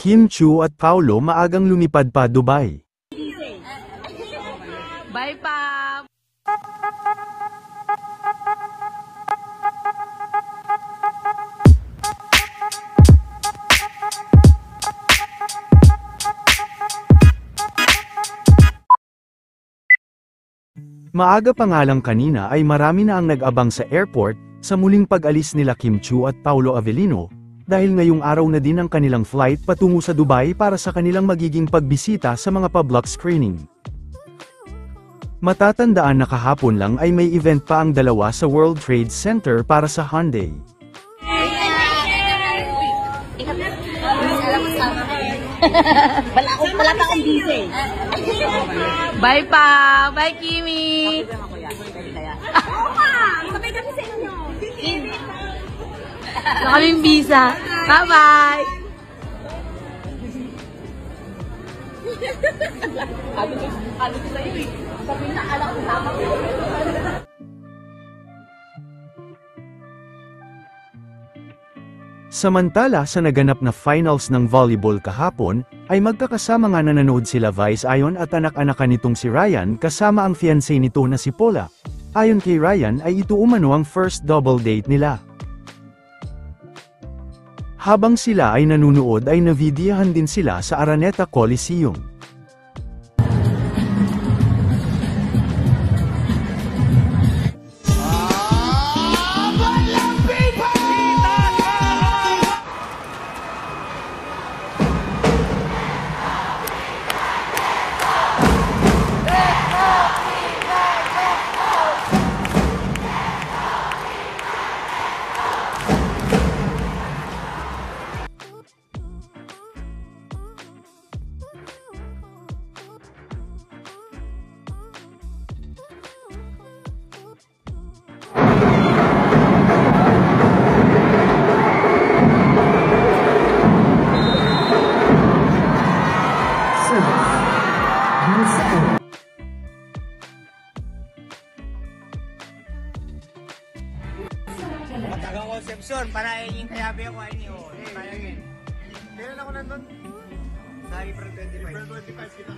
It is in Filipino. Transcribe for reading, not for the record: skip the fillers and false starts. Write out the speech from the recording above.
Kim Chu at Paolo maagang lumipad pa Dubai. Bye pa! Maaga pa nga lang kanina ay marami na ang nag-abang sa airport, sa muling pag-alis nila Kim Chu at Paolo Avellino, dahil ngayong araw na din ang kanilang flight patungo sa Dubai para sa kanilang magiging pagbisita sa mga public screening. Matatandaan na kahapon lang ay may event pa ang dalawa sa World Trade Center para sa Hyundai. Wala pa akong busy. Bye pa! Bye, Kimi! Sabay kami sa inyo. Wala kaming visa. Bye-bye! Ano ko sa'yo eh. Sabi na, alam ko sama ko. Samantala sa naganap na finals ng volleyball kahapon, ay magkakasama nga nanonood sila Vice Ayon at anak-anakan nitong si Ryan kasama ang fiancé nito na si Paula. Ayon kay Ryan ay ito umano ang first double date nila. Habang sila ay nanunood ay navideohan din sila sa Araneta Coliseum. Tagang Concepcion, para yung kayabi ako ay ni O. Pero ako nandun. Sa April 25. April 25 kita